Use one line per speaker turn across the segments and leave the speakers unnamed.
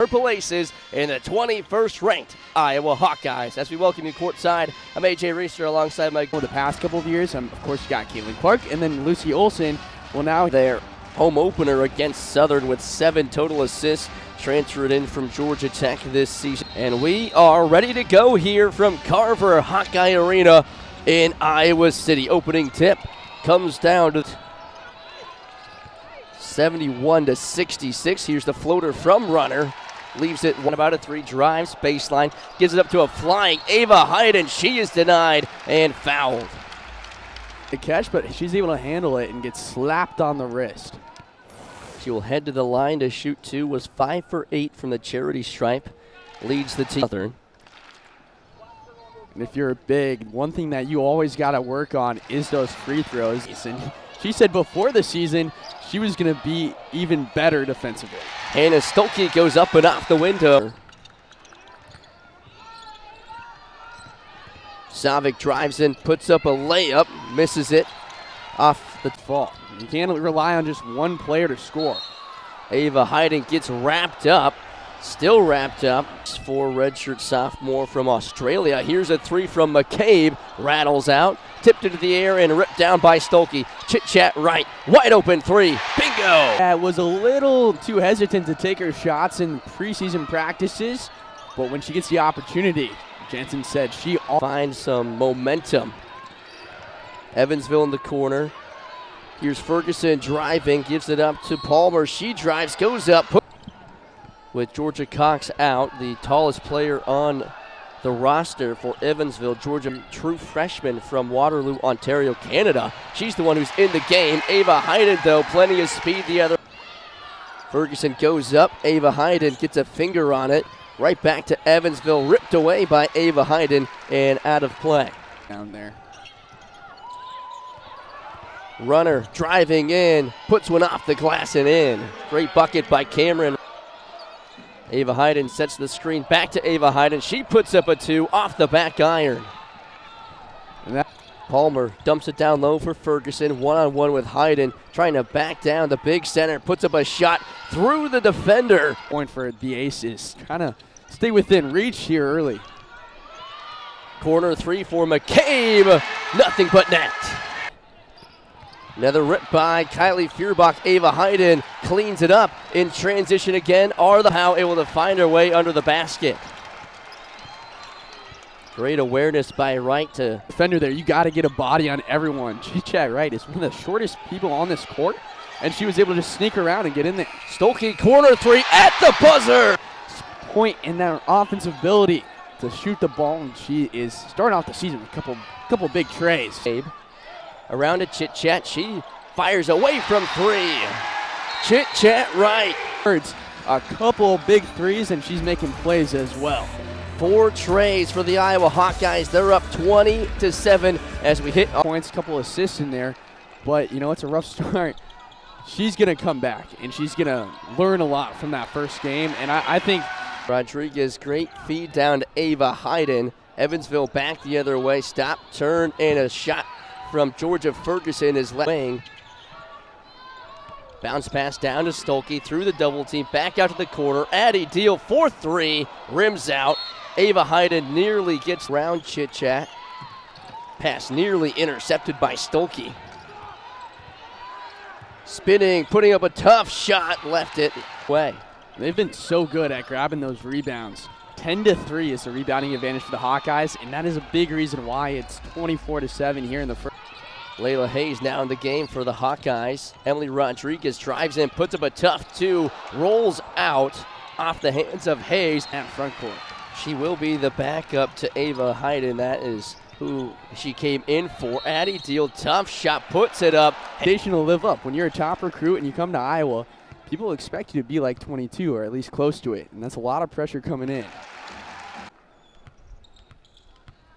Purple Aces in the 21st ranked Iowa Hawkeyes. As we welcome you courtside, I'm AJ Reeser alongside my
over the past couple of years. Of course, you got Caitlin Clark and then Lucy Olson. Well, now
their home opener against Southern with 7 total assists, transferred in from Georgia Tech this season. And we are ready to go here from Carver Hawkeye Arena in Iowa City. Opening tip comes down to 71-66. Here's the floater from Runner. Leaves it one about a 3, drives, baseline, gives it up to a flying Ava Hayden. She is denied and fouled.
The catch, but she's able to handle it and gets slapped on the wrist.
She will head to the line to shoot 2, was 5 for 8 from the charity stripe. Leads the team. Southern.
And if you're big, one thing that you always got to work on is those free throws. And she said before the season she was going to be even better defensively.
Hannah Stolke goes up and off the window. Savic drives in, puts up a layup, misses it off the fall.
You can't rely on just one player to score.
Ava Hayden gets wrapped up, still wrapped up. For redshirt sophomore from Australia. Here's a 3 from McCabe, rattles out, tipped into the air and ripped down by Stolke. Chit-chat right, wide open 3, bingo!
That was a little too hesitant to take her shots in preseason practices, but when she gets the opportunity, Jensen said she
finds some momentum. Evansville in the corner. Here's Ferguson driving, gives it up to Palmer. She drives, goes up. With Georgia Cox out, the tallest player on the roster for Evansville, Georgia, true freshman from Waterloo, Ontario, Canada. She's the one who's in the game. Ava Hayden, though, plenty of speed the other. Ferguson goes up. Ava Hayden gets a finger on it. Right back to Evansville, ripped away by Ava Hayden and out of play.
Down there.
Runner driving in, puts one off the glass and in. Great bucket by Cameron. Ava Hayden sets the screen back to Ava Hayden. She puts up a 2 off the back iron. Palmer dumps it down low for Ferguson. One-on-one with Hayden, trying to back down the big center. Puts up a shot through the defender.
Point for the Aces. Trying to stay within reach here early.
Corner 3 for McCabe. Nothing but net. Another rip by Kylie Feuerbach. Ava Hayden cleans it up in transition again. How able to find her way under the basket. Great awareness by Wright to
defender there. You got to get a body on everyone. Chit-chat Wright is one of the shortest people on this court, and she was able to just sneak around and get in there.
Stolke, corner 3 at the buzzer.
Point in that offensive ability to shoot the ball, and she is starting off the season with a couple big trays.
Around to Chit-chat, she fires away from 3. Chit-chat Wright.
A couple big threes, and she's making plays as well.
4 trays for the Iowa Hawkeyes. They're up 20-7 as we hit
points, couple assists in there, but you know, it's a rough start. She's gonna come back and she's gonna learn a lot from that first game, and I think
Rodriguez, great feed down to Ava Hayden. Evansville back the other way, stop, turn, and a shot from Georgia Ferguson is left wing. Bounce pass down to Stolke, through the double team, back out to the corner. Addie Deal, 4-3, rims out. Ava Hayden nearly gets round Chit-chat. Pass nearly intercepted by Stolke. Spinning, putting up a tough shot, left it away.
They've been so good at grabbing those rebounds. 10-3 is the rebounding advantage for the Hawkeyes, and that is a big reason why it's 24-7 here in the first.
Layla Hayes now in the game for the Hawkeyes. Emily Rodriguez drives in, puts up a tough 2, rolls out off the hands of Hayes
at front court.
She will be the backup to Ava Hayden. That is who she came in for. Addie Deal, tough shot, puts it up.
Foundation to live up. When you're a top recruit and you come to Iowa, people expect you to be like 22 or at least close to it, and that's a lot of pressure coming in.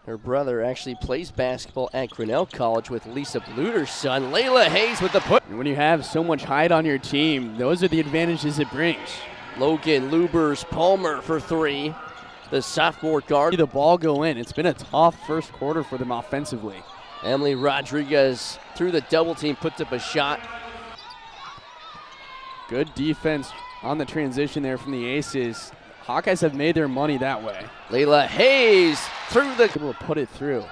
Her brother actually plays basketball at Grinnell College with Lisa Bluter's son. Layla Hayes with the put.
And when you have so much height on your team, those are the advantages it brings.
Logan Lubers Palmer for 3. The sophomore guard.
See the ball go in. It's been a tough first quarter for them offensively.
Emily Rodriguez through the double team, puts up a shot.
Good defense on the transition there from the Aces. Hawkeyes have made their money that way.
Layla Hayes through the
Able to put it through.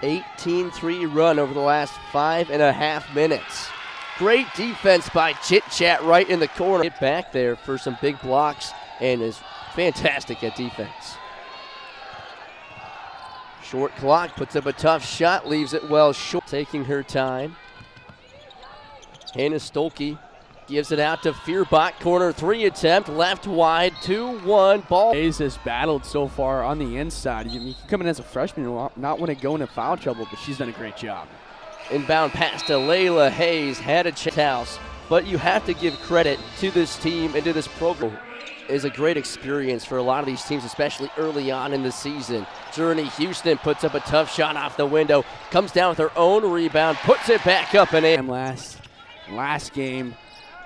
18-3 run over the last 5.5 minutes. Great defense by Ncaa right in the corner. Get back there for some big blocks and is fantastic at defense. Short clock, puts up a tough shot, leaves it well short. Taking her time. Hannah Stolke gives it out to Fierbach, corner 3 attempt, left wide, 2-1 ball.
Hayes has battled so far on the inside. You can come in as a freshman and not want to go into foul trouble, but she's done a great job.
Inbound pass to Layla Hayes, had a house, but you have to give credit to this team and to this program. Is a great experience for a lot of these teams, especially early on in the season. Journey Houston puts up a tough shot off the window, comes down with her own rebound, puts it back up and in.
Last game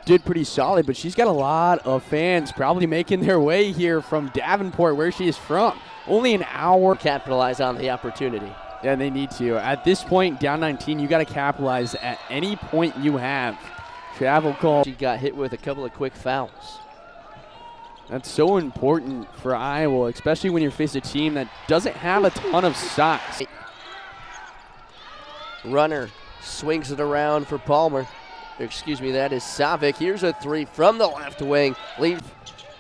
did pretty solid, but she's got a lot of fans probably making their way here from Davenport, where she is from. Only an hour.
Capitalize on the opportunity.
Yeah, they need to. At this point, down 19, you got to capitalize at any point you have. Travel call.
She got hit with a couple of quick fouls.
That's so important for Iowa, especially when you're facing a team that doesn't have a ton of size.
Runner swings it around for Palmer. Excuse me, that is Savic. Here's a 3 from the left wing. Leave.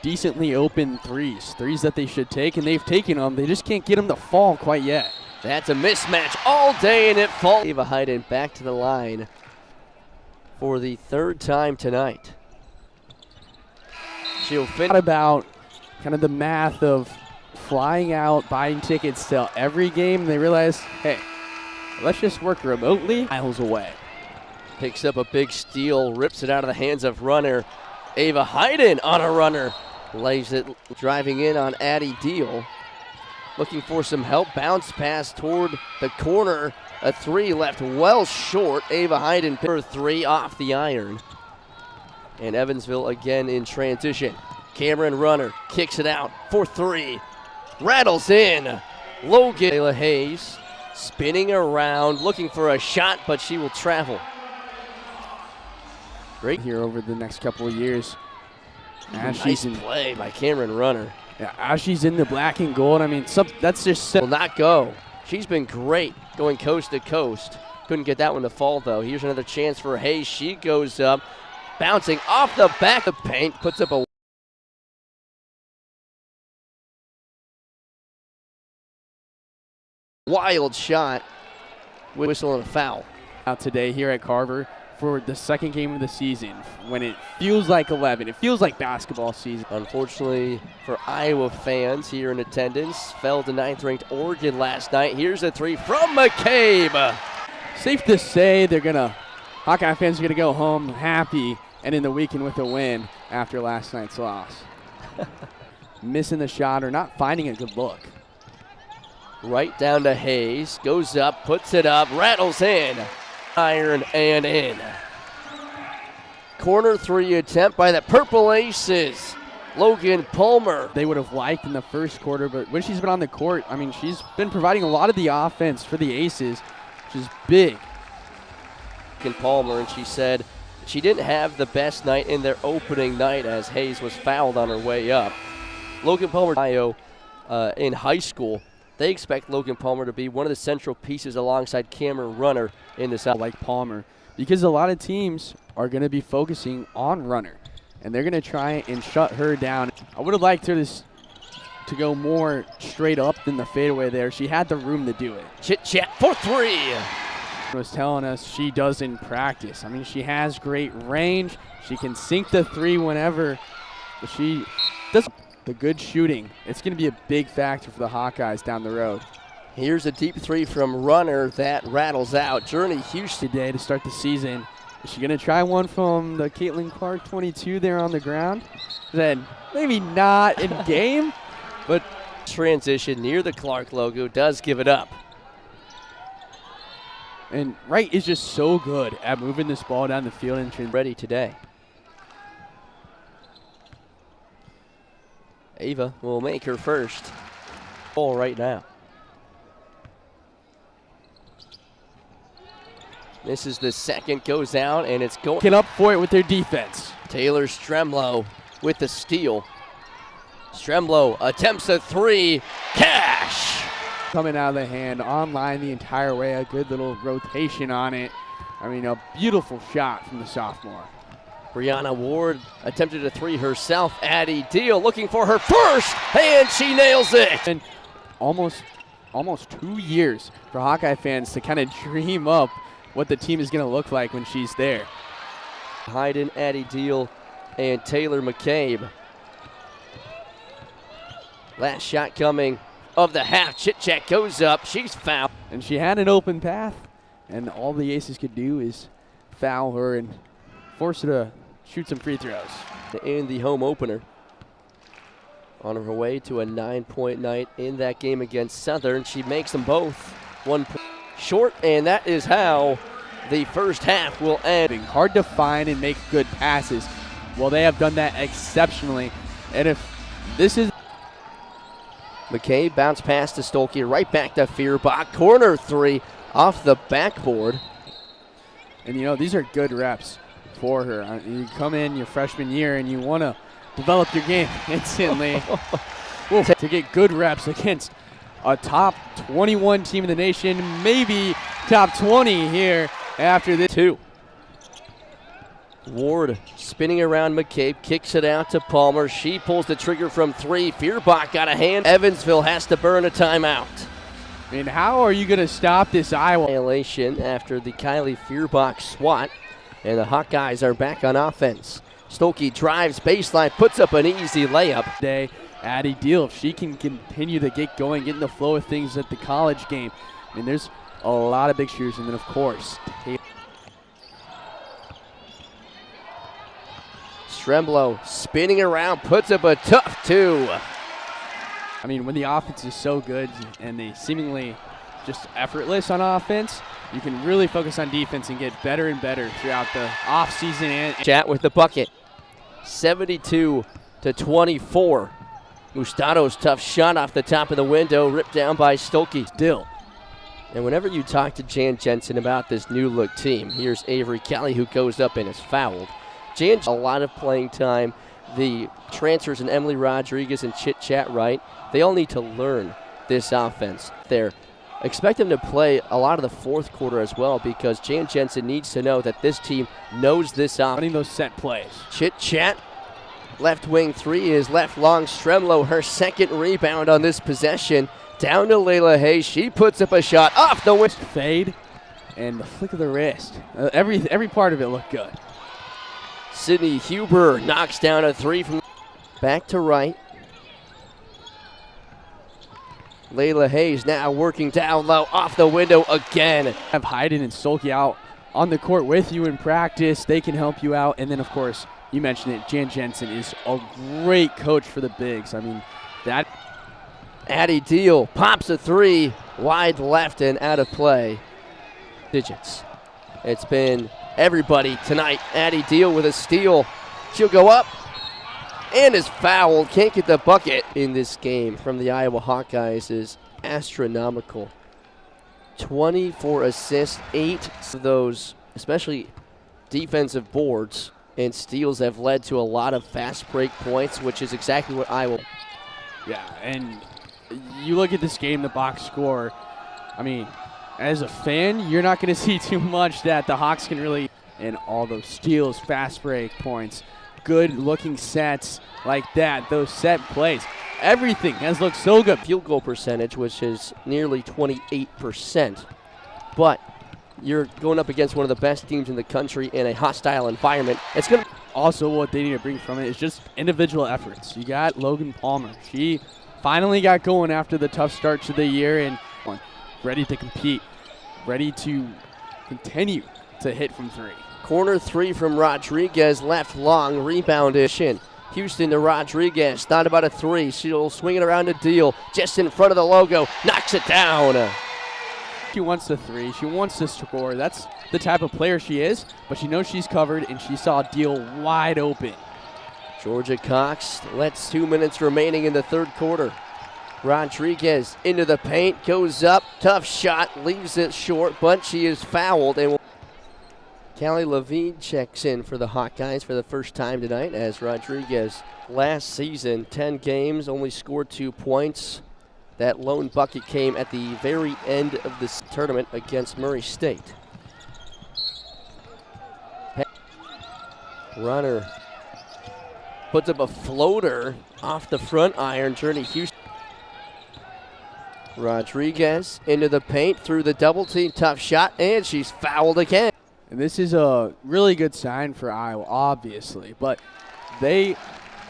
Decently open threes that they should take, and they've taken them. They just can't get them to fall quite yet.
That's a mismatch all day, and it falls. Eva Hayden back to the line for the 3rd time tonight. She'll finish.
About kind of the math of flying out, buying tickets to every game. They realize, hey, let's just work remotely, miles away.
Picks up a big steal, rips it out of the hands of runner. Ava Hayden on a runner. Lays it, driving in on Addie Deal. Looking for some help. Bounce pass toward the corner. A 3 left well short. Ava Hayden her 3 off the iron. And Evansville again in transition. Cameron Runner kicks it out for 3. Rattles in. Logan Layla Hayes spinning around, looking for a shot, but she will travel.
Great here over the next couple of years.
Nice play by Cameron Runner.
Yeah, as she's in the black and gold, I mean, that's just...
Will not go. She's been great going coast to coast. Couldn't get that one to fall, though. Here's another chance for Hayes. She goes up, bouncing off the back of the paint, puts up a wild shot. Whistle and a foul.
Out today here at Carver for the 2nd game of the season, when it feels like 11. It feels like basketball season.
Unfortunately for Iowa fans here in attendance, fell to 9th-ranked Oregon last night. Here's a 3 from McCabe.
Safe to say Hawkeye fans are gonna go home happy and in the weekend with a win after last night's loss. Missing the shot or not finding a good look.
Right down to Hayes, goes up, puts it up, rattles in. Iron and in. Corner 3 attempt by the Purple Aces. Logan Palmer.
They would have liked in the first quarter, but when she's been on the court, I mean, she's been providing a lot of the offense for the Aces, which is big.
Logan Palmer, and she said she didn't have the best night in their opening night as Hayes was fouled on her way up. Logan Palmer, Iowa, in high school. They expect Logan Palmer to be one of the central pieces alongside Cameron Runner in the South.
Like Palmer, because a lot of teams are going to be focusing on Runner, and they're going to try and shut her down. I would have liked her to go more straight up than the fadeaway there. She had the room to do it.
Chit-chat for 3.
Was telling us she does in practice. I mean, she has great range. She can sink the 3 whenever, but she does. The good shooting, it's going to be a big factor for the Hawkeyes down the road.
Here's a deep 3 from Runner that rattles out. Journey Houston
today to start the season. Is she going to try one from the Caitlin Clark 22 there on the ground? Then maybe not in game, but
transition near the Clark logo does give it up.
And Wright is just so good at moving this ball down the field and
ready today. Ava will make her first ball right now. This is the second, goes out, and it's going.
Get up for it with their defense.
Taylor Stremlow with the steal. Stremlo attempts a three. Cash!
Coming out of the hand, online the entire way, a good little rotation on it. I mean, a beautiful shot from the sophomore.
Brianna Ward attempted a three herself. Addie Deal looking for her first, and she nails it.
And almost 2 years for Hawkeye fans to kind of dream up what the team is going to look like when she's there.
Hayden, Addie Deal, and Taylor McCabe. Last shot coming of the half. Chit-chat goes up. She's fouled.
And she had an open path, and all the Aces could do is foul her and force her to shoot some free throws.
In the home opener. On her way to a 9-point night in that game against Southern. She makes them both 1 point short, and that is how the first half will end.
Hard to find and make good passes. Well, they have done that exceptionally. And if this is...
McCabe bounce pass to Stolke, right back to Feuerbach. Corner three off the backboard.
And, you know, these are good reps for her. You come in your freshman year and you want to develop your game instantly to get good reps against a top 21 team in the nation, maybe top 20 here after this. Two.
Ward spinning around McCabe, kicks it out to Palmer. She pulls the trigger from three. Feuerbach got a hand. Evansville has to burn a timeout.
I mean, how are you going to stop this Iowa?
Violation after the Kylie Feuerbach swat, and the Hawkeyes are back on offense. Stolke drives baseline, puts up an easy layup.
Today, Addie Deal, if she can continue to get going, get in the flow of things at the college game. I mean, there's a lot of big shooters, and then, of course,
Stremlo spinning around, puts up a tough two.
I mean, when the offense is so good and they seemingly just effortless on offense, you can really focus on defense and get better and better throughout the offseason. And
Chat with the bucket. 72-24. Mustato's tough shot off the top of the window, ripped down by Stolke.
Still.
And whenever you talk to Jan Jensen about this new look team, here's Avery Kelly, who goes up and is fouled. Jan, a lot of playing time. The transfers in Emily Rodriguez and Chit Chat Wright, they all need to learn this offense. Expect them to play a lot of the fourth quarter as well, because Jan Jensen needs to know that this team knows this offense.
Running those set plays.
Chit Chat, left wing three is left long. Stremlo, her second rebound on this possession. Down to Layla Hayes. She puts up a shot off the wrist.
Fade and the flick of the wrist. Every part of it looked good.
Sydney Huber knocks down a three from back to right. Layla Hayes now working down low, off the window again.
Have Hayden and Stolke out on the court with you in practice. They can help you out. And then, of course, you mentioned it, Jan Jensen is a great coach for the bigs. I mean, that.
Addie Deal pops a three, wide left and out of play. Digits. It's been everybody tonight. Addie Deal with a steal. She'll go up and is fouled. Can't get the bucket in this game from the Iowa Hawkeyes is astronomical. 24 assists, 8 of those, especially defensive boards and steals, have led to a lot of fast break points, which is exactly what Iowa.
Yeah, and you look at this game, the box score, I mean, as a fan, you're not going to see too much that the Hawks can really, and all those steals, fast break points, good looking sets like that, those set plays, everything has looked so good.
Field goal percentage, which is nearly 28%, but you're going up against one of the best teams in the country in a hostile environment. It's going to
also, what they need to bring from it is just individual efforts. You got Logan Palmer. She finally got going after the tough start to the year and ready to compete, ready to continue to hit from three.
Corner three from Rodriguez, left long, rebounded in. Houston to Rodriguez, thought about a three. She'll swing it around a Deal, just in front of the logo, knocks it down.
She wants the three, she wants to score. That's the type of player she is, but she knows she's covered, and she saw Deal wide open.
Georgia Cox lets 2 minutes remaining in the third quarter. Rodriguez into the paint, goes up, tough shot, leaves it short, but she is fouled and will Callie Levine checks in for the Hawkeyes for the first time tonight as Rodriguez last season, 10 games, only scored 2 points. That lone bucket came at the very end of this tournament against Murray State. Runner puts up a floater off the front iron. Journey Houston. Rodriguez into the paint through the double team. Tough shot, and she's fouled again.
And this is a really good sign for Iowa, obviously, but they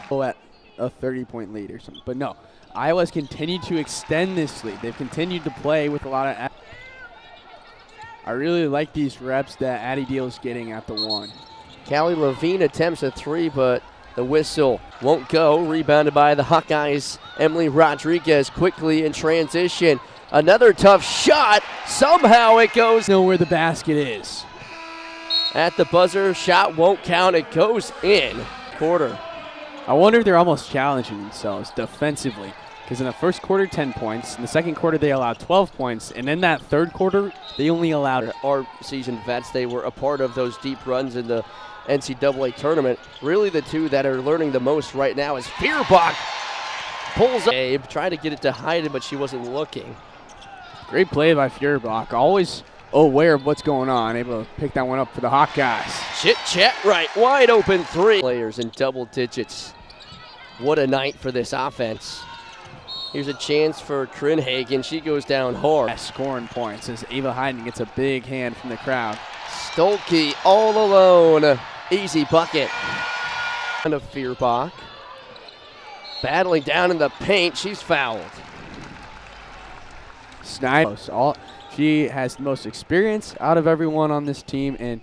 go at a 30-point lead or something. But no, Iowa's continued to extend this lead. They've continued to play with a lot of. I really like these reps that Addie Deal's getting at the one.
Callie Levine attempts a three, but the whistle won't go. Rebounded by the Hawkeyes. Emily Rodriguez quickly in transition. Another tough shot. Somehow it goes.
Know where the basket is.
At the buzzer, shot won't count. It goes in. Quarter.
I wonder if they're almost challenging themselves defensively. Because in the first quarter, 10 points. In the second quarter, they allowed 12 points. And in that third quarter, they only allowed.
Our seasoned vets, they were a part of those deep runs in the NCAA tournament. Really the two that are learning the most right now is Feuerbach. Pulls up. Abe tried to get it to Hyden, but she wasn't looking.
Great play by Feuerbach. Always aware of what's going on. Able to pick that one up for the Hawkeyes.
Chit-chat right. Wide open three. Players in double digits. What a night for this offense. Here's a chance for Krinhagen. She goes down hard.
Scoring points as Ava Hyden gets a big hand from the crowd.
Stolke all alone. Easy bucket. And a Feuerbach. Battling down in the paint. She's fouled.
Snyder. She has the most experience out of everyone on this team, and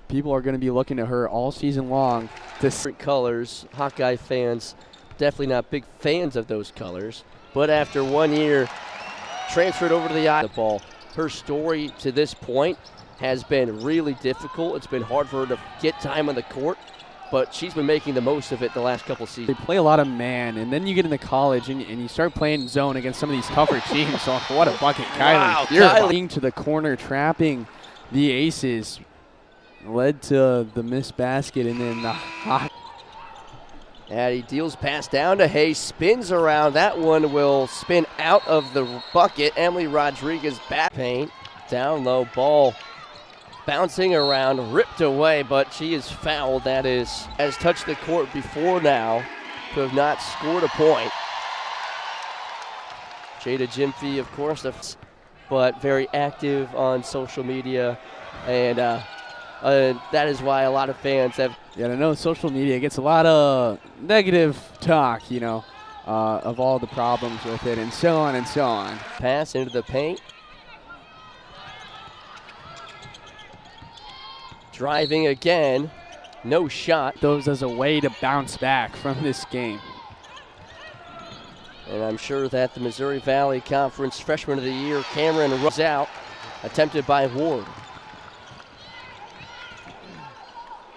people are going to be looking at her all season long.
Different colors. Hawkeye fans definitely not big fans of those colors. But after 1 year, transferred over to the ball. Her story to this point has been really difficult. It's been hard for her to get time on the court, but she's been making the most of it the last couple seasons.
They play a lot of man, and then you get into college and you start playing zone against some of these tougher teams. So what a bucket.
Wow,
Kylie to the corner, trapping the Aces. Led to the missed basket, and then the hot.
Addie Deal's pass down to Hayes, spins around. That one will spin out of the bucket. Emily Rodriguez back paint. Down low ball. Bouncing around, ripped away, but she is fouled. That has touched the court before now to have not scored a point. Jada Gyamfi, of course, but very active on social media, and that is why a lot of fans have.
Yeah, I know social media gets a lot of negative talk, of all the problems with it, and so on and so on.
Pass into the paint. Driving again, no shot.
Those as a way to bounce back from this game.
And I'm sure that the Missouri Valley Conference Freshman of the Year, Cameron, runs out, attempted by Ward.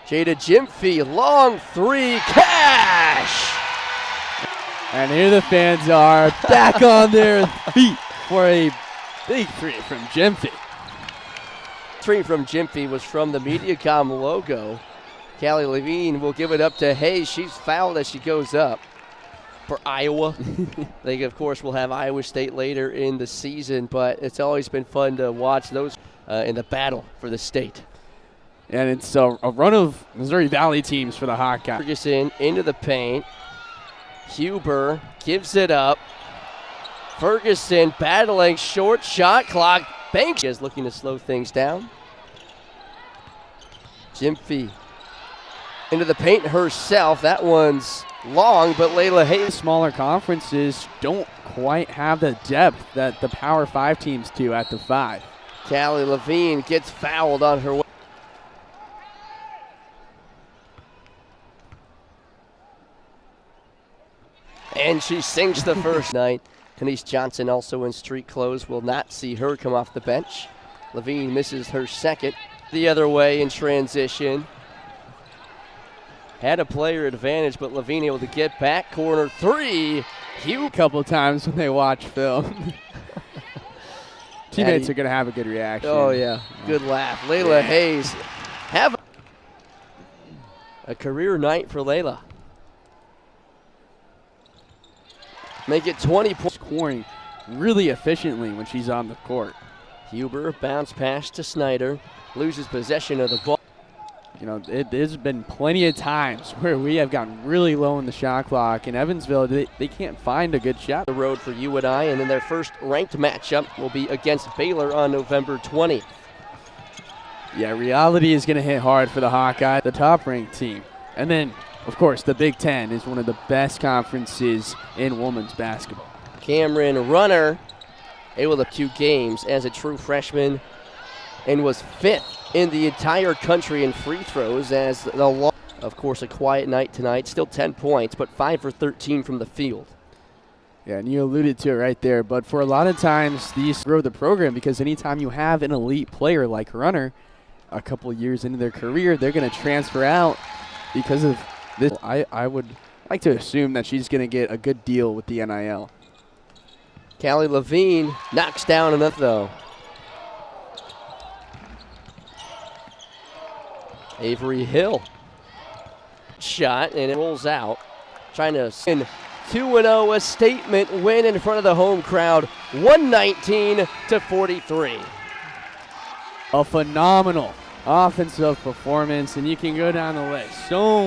Jada Gyamfi, long three, cash!
And here the fans are back on their feet for a big three from Gyamfi.
Three from Gyamfi was from the Mediacom logo. Callie Levine will give it up to Hayes. She's fouled as she goes up for Iowa. They, of course, will have Iowa State later in the season, but it's always been fun to watch those in the battle for the state.
And it's a run of Missouri Valley teams for the Hawkeyes.
Ferguson into the paint. Huber gives it up. Ferguson battling, short shot clock. Banks is looking to slow things down. Gyamfi into the paint herself. That one's long, but Layla Hayes.
Smaller conferences don't quite have the depth that the Power 5 teams do at the 5.
Callie Levine gets fouled on her way. And she sinks the first night. Kenise Johnson, also in street clothes, will not see her come off the bench. Levine misses her second. The other way in transition. Had a player advantage, but Levine able to get back. Corner three.
A couple times when they watch film. Teammates are going to have a good reaction.
Oh, yeah. Good laugh. Layla Hayes have a career night for Layla. Make it 20 points.
Scoring really efficiently when she's on the court.
Huber bounce pass to Snyder. Loses possession of the ball.
You know, there's been plenty of times where we have gotten really low in the shot clock. In Evansville, they can't find a good shot.
The road for UNI, and then their first ranked matchup will be against Baylor on November 20th.
Yeah, reality is going to hit hard for the Hawkeye, the top-ranked team. And then, of course, the Big Ten is one of the best conferences in women's basketball.
Cameron Runner able to 2 games as a true freshman and was 5th in the entire country in free throws as the of course a quiet night tonight. Still 10 points, but 5 for 13 from the field.
Yeah, and you alluded to it right there, but for a lot of times these grow the program because anytime you have an elite player like Runner, a couple years into their career, they're going to transfer out because of this. I would like to assume that she's going to get a good deal with the NIL.
Callie Levine knocks down enough though. Avery Hill shot and it rolls out. Trying to send 2-0, a statement win in front of the home crowd, 119-43.
A phenomenal offensive performance, and you can go down the list. So